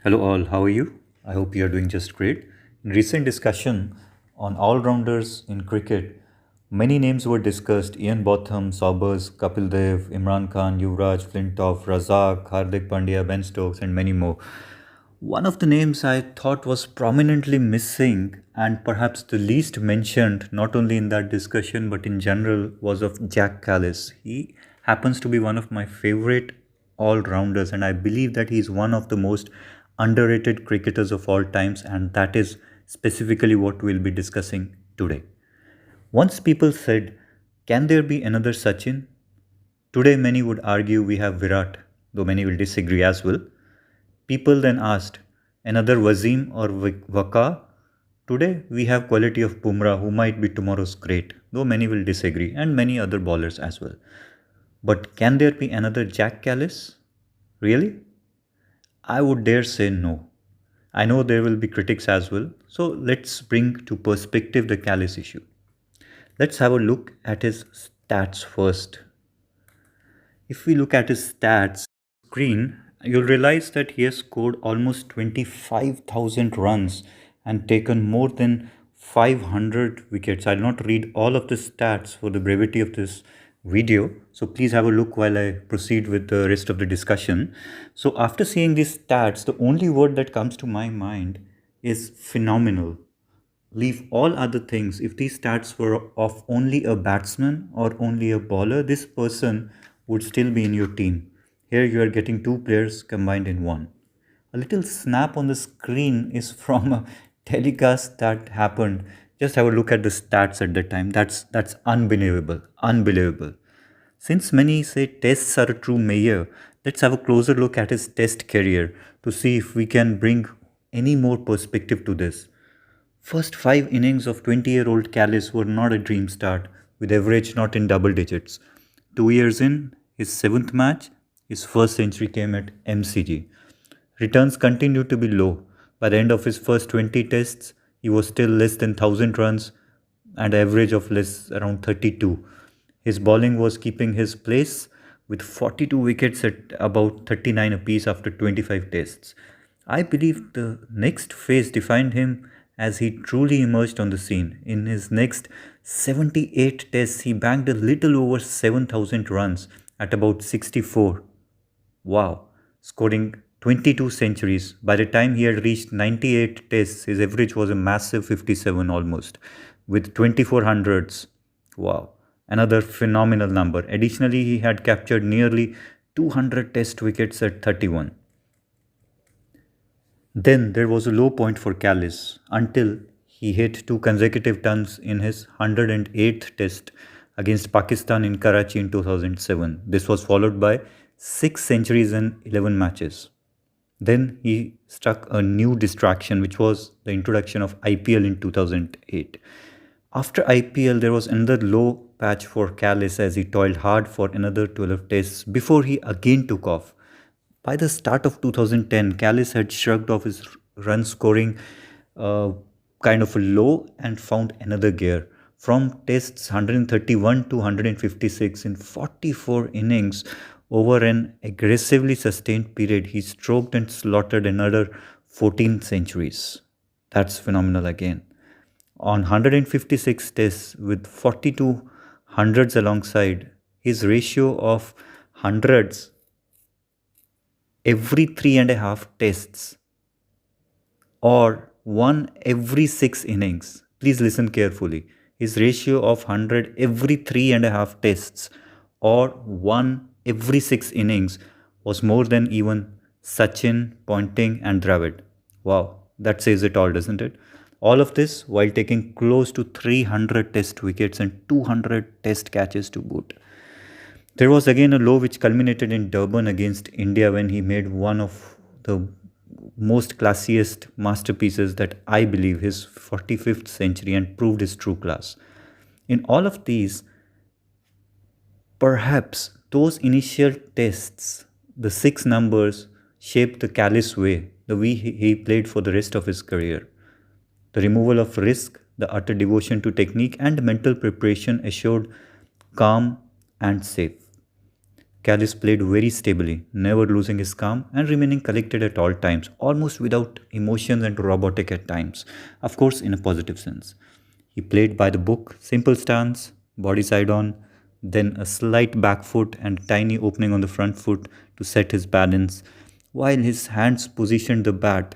Hello, all. How are you? I hope you are doing just great. In recent discussion on all-rounders in cricket, many names were discussed: Ian Botham, Sobers, Kapil Dev, Imran Khan, Yuvraj, Flintoff, Razak, Hardik Pandya, Ben Stokes, and many more. One of the names I thought was prominently missing and perhaps the least mentioned, not only in that discussion but in general, was of Jacques Kallis. He happens to be one of my favorite all rounders, and I believe that he is one of the most underrated cricketers of all times, and that is specifically what we'll be discussing today. Once people said, can there be another Sachin? Today, many would argue we have Virat, though many will disagree as well. People then asked, another Wasim or Waqar? Today, we have quality of Bumrah, who might be tomorrow's great, though many will disagree, and many other bowlers as well. But can there be another Jacques Kallis? Really? I would dare say no. I know there will be critics as well, so let's bring to perspective the Kallis issue. Let's have a look at his stats first. If we look at his stats screen, you'll realize that he has scored almost 25,000 runs and taken more than 500 wickets. I'll not read all of the stats for the brevity of this video, so please have a look while I proceed with the rest of the discussion. So after seeing these stats, the only word that comes to my mind is phenomenal. Leave all other things. If these stats were of only a batsman or only a bowler, this person would still be in your team. Here you are getting two players combined in one. A little snap on the screen is from a telecast that happened. Just have a look at the stats at the time. That's unbelievable. Unbelievable. Since many say tests are a true measure, let's have a closer look at his test career to see if we can bring any more perspective to this. First five innings of 20-year-old Kallis were not a dream start, with average not in double digits. 2 years in, his seventh match, his first century came at MCG. Returns continued to be low. By the end of his first 20 tests, he was still less than 1,000 runs and average of less around 32. His bowling was keeping his place with 42 wickets at about 39 apiece after 25 tests. I believe the next phase defined him as he truly emerged on the scene. In his next 78 tests, he banked a little over 7,000 runs at about 64. Wow, scoring 22 centuries. By the time he had reached 98 tests, his average was a massive 57 almost, with 24 hundreds. Wow, another phenomenal number. Additionally, he had captured nearly 200 test wickets at 31. Then there was a low point for Kallis until he hit two consecutive tons in his 108th test against Pakistan in Karachi in 2007. This was followed by 6 centuries in 11 matches. Then he struck a new distraction, which was the introduction of IPL in 2008. After IPL, there was another low patch for Kallis as he toiled hard for another 12 tests before he again took off. By the start of 2010, Kallis had shrugged off his run scoring kind of a low and found another gear. From tests 131 to 156 in 44 innings over an aggressively sustained period, he stroked and slaughtered another 14 centuries. That's phenomenal again. On 156 tests with 42 hundreds alongside, his ratio of hundreds every 3.5 tests or one every 6 innings. Please listen carefully. His ratio of 100 every 3.5 tests or one every 6 innings was more than even Sachin, Ponting, and Dravid. Wow, that says it all, doesn't it? All of this while taking close to 300 test wickets and 200 test catches to boot. There was again a low which culminated in Durban against India when he made one of the most classiest masterpieces that I believe, his 45th century, and proved his true class. In all of these, perhaps those initial tests, the six numbers, shaped the Kallis way, the way he played for the rest of his career. The removal of risk, the utter devotion to technique, and mental preparation assured calm and safe. Kallis played very stably, never losing his calm and remaining collected at all times, almost without emotions and robotic at times, of course, in a positive sense. He played by the book, simple stance, body side on, then a slight back foot and a tiny opening on the front foot to set his balance, while his hands positioned the bat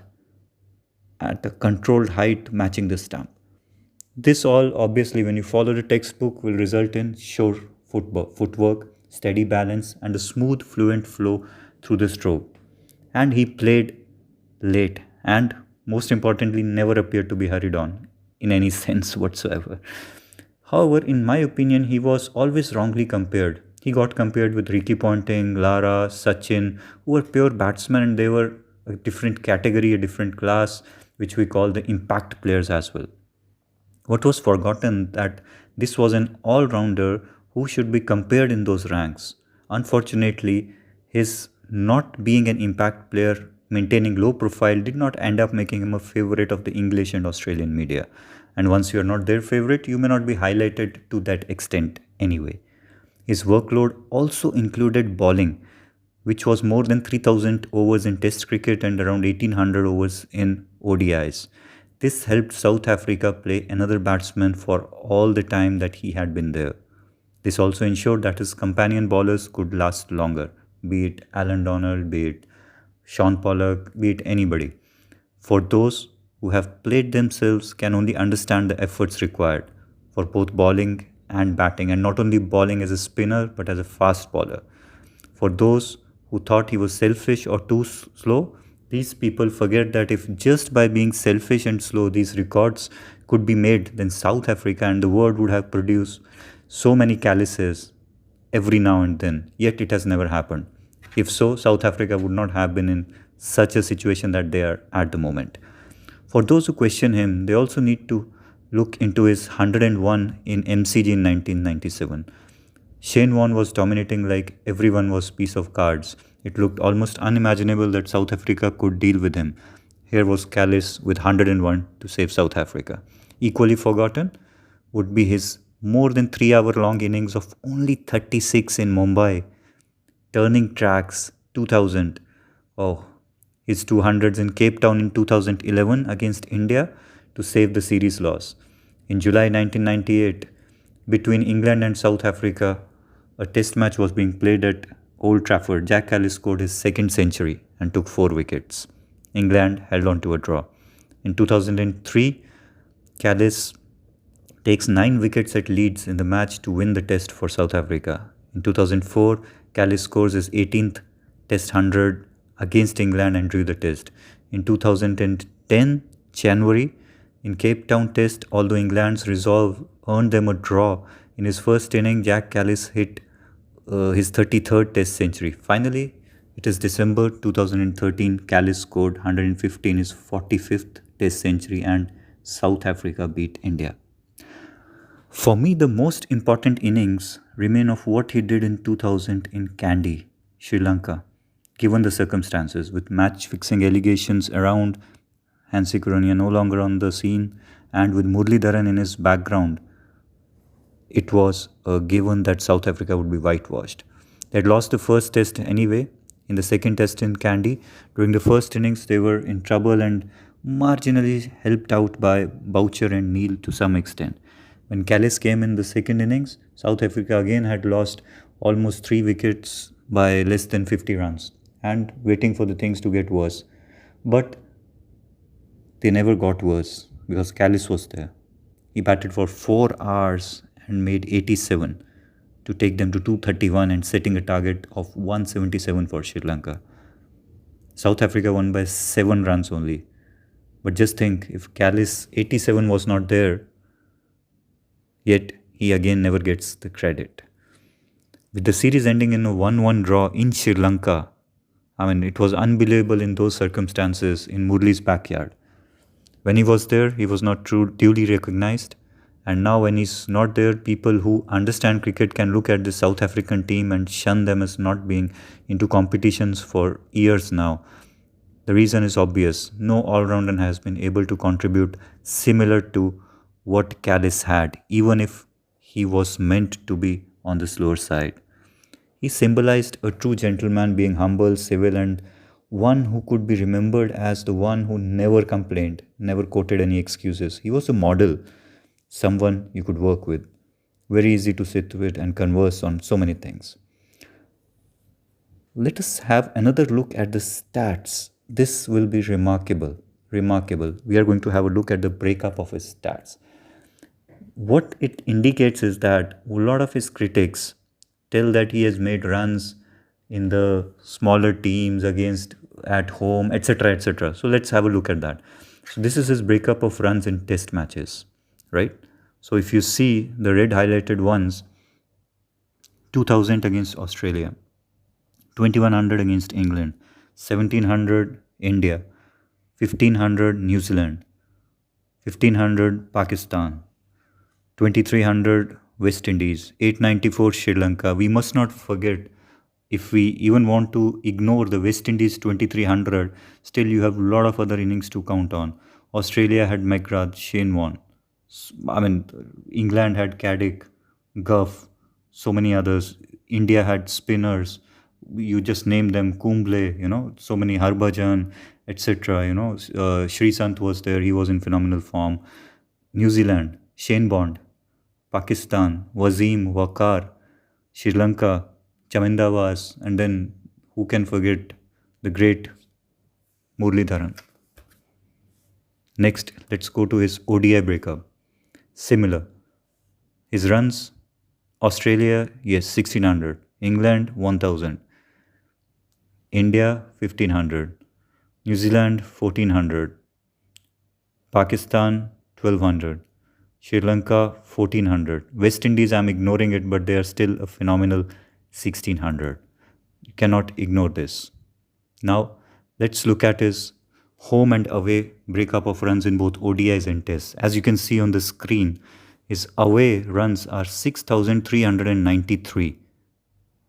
at a controlled height matching the stump. This all, obviously, when you follow the textbook, will result in sure footwork, steady balance, and a smooth, fluent flow through the stroke. And he played late and, most importantly, never appeared to be hurried on in any sense whatsoever. However, in my opinion, he was always wrongly compared. He got compared with Ricky Ponting, Lara, Sachin, who were pure batsmen and they were a different category, a different class, which we call the impact players as well. What was forgotten that this was an all-rounder who should be compared in those ranks. Unfortunately, his not being an impact player, maintaining low profile, did not end up making him a favorite of the English and Australian media. And once you are not their favorite, you may not be highlighted to that extent anyway. His workload also included bowling, which was more than 3,000 overs in Test cricket and around 1,800 overs in ODIs. This helped South Africa play another batsman for all the time that he had been there. This also ensured that his companion bowlers could last longer, be it Alan Donald, be it Sean Pollock, be it anybody. For those who have played themselves can only understand the efforts required for both bowling and batting, and not only bowling as a spinner but as a fast bowler. For those who thought he was selfish or too slow, these people forget that if just by being selfish and slow these records could be made, then South Africa and the world would have produced so many Kallises every now and then. Yet it has never happened. If so, South Africa would not have been in such a situation that they are at the moment. For those who question him, they also need to look into his 101 in MCG in 1997. Shane Warne was dominating like everyone was piece of cards. It looked almost unimaginable that South Africa could deal with him. Here was Kallis with 101 to save South Africa. Equally forgotten would be his more than 3 hour long innings of only 36 in Mumbai, turning tracks 2000. Oh, his 200s in Cape Town in 2011 against India to save the series loss. In July 1998, between England and South Africa, a test match was being played at Old Trafford. Jacques Kallis scored his second century and took 4 wickets. England held on to a draw. In 2003, Kallis takes 9 wickets at Leeds in the match to win the test for South Africa. In 2004, Kallis scores his 18th Test 100 against England and drew the test. In 2010, January, in Cape Town Test, although England's resolve earned them a draw, in his first inning, Jacques Kallis hit his 33rd Test century. Finally, it is December 2013, Kallis scored 150 in his 45th Test century and South Africa beat India. For me, the most important innings remain of what he did in 2000 in Kandy, Sri Lanka, given the circumstances, with match-fixing allegations around, Hansi Coronia no longer on the scene, and with Muralidharan in his background. It was a given that South Africa would be whitewashed. They had lost the first test anyway. In the second test in Kandy, during the first innings, they were in trouble and marginally helped out by Boucher and Neil to some extent. When Kallis came in the second innings, South Africa again had lost almost 3 wickets by less than 50 runs and waiting for the things to get worse. But they never got worse because Kallis was there. He batted for 4 hours and made 87 to take them to 231 and setting a target of 177 for Sri Lanka. South Africa won by 7 runs only. But just think, if Kallis 87 was not there, yet he again never gets the credit. With the series ending in a 1-1 draw in Sri Lanka, it was unbelievable in those circumstances in Murali's backyard. When he was there, he was not duly recognized. And now when he's not there, people who understand cricket can look at the South African team and shun them as not being into competitions for years now. The reason is obvious. No all-rounder has been able to contribute similar to what Kallis had, even if he was meant to be on the slower side. He symbolized a true gentleman, being humble, civil, and one who could be remembered as the one who never complained, never quoted any excuses. He was a model, someone you could work with, very easy to sit with and converse on so many things. Let us have another look at the stats. This will be remarkable. Remarkable. We are going to have a look at the breakup of his stats. What it indicates is that a lot of his critics tell that he has made runs in the smaller teams against at home, etc. etc. So let's have a look at that. So this is his breakup of runs in test matches, right? So if you see the red highlighted ones, 2000 against Australia, 2100 against England, 1700 India, 1500 New Zealand, 1500 Pakistan, 2300 West Indies, 894 Sri Lanka. We must not forget, if we even want to ignore the West Indies 2300, still you have a lot of other innings to count on. Australia had McGrath, Shane Warne. England had Caddick, Gough, so many others. India had spinners. You just name them, Kumble, so many, Harbhajan, etc. Sri Sant was there. He was in phenomenal form. New Zealand, Shane Bond. Pakistan, Wasim, Waqar. Sri Lanka, Chamendavas, and then who can forget the great Muralidharan. Next, let's go to his ODI breakup. Similar. His runs, Australia, yes, 1600. England, 1000. India, 1500. New Zealand, 1400. Pakistan, 1200. Sri Lanka, 1400. West Indies, I'm ignoring it, but they are still a phenomenal 1600. You cannot ignore this. Now, let's look at his home and away breakup of runs in both ODIs and tests. As you can see on the screen, his away runs are 6,393.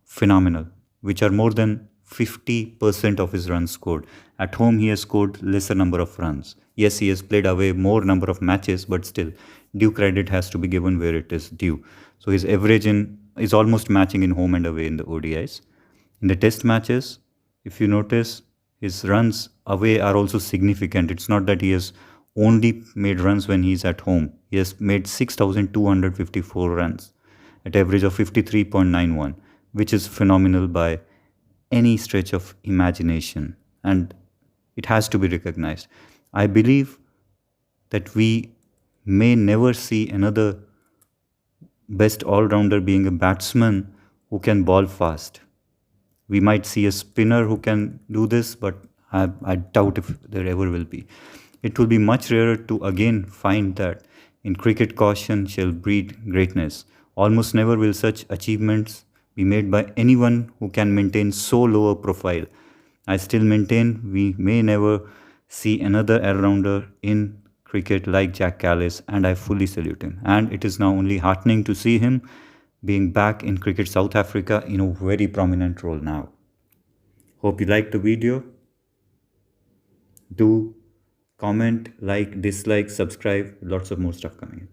Phenomenal, which are more than 50% of his runs scored. At home, he has scored lesser number of runs. Yes, he has played away more number of matches, but still, due credit has to be given where it is due. So his average is almost matching in home and away in the ODIs. In the test matches, if you notice, his runs away are also significant. It's not that he has only made runs when he's at home. He has made 6,254 runs at average of 53.91, which is phenomenal by any stretch of imagination, and it has to be recognized. I believe that we may never see another best all-rounder being a batsman who can ball fast. We might see a spinner who can do this, but I doubt if there ever will be. It will be much rarer to again find that in cricket caution shall breed greatness. Almost never will such achievements be made by anyone who can maintain so low a profile. I still maintain we may never see another all-rounder in cricket like Jacques Kallis, and I fully salute him. And it is now only heartening to see him being back in Cricket South Africa in a very prominent role now. Hope you liked the video. Do comment, like, dislike, subscribe. Lots of more stuff coming in.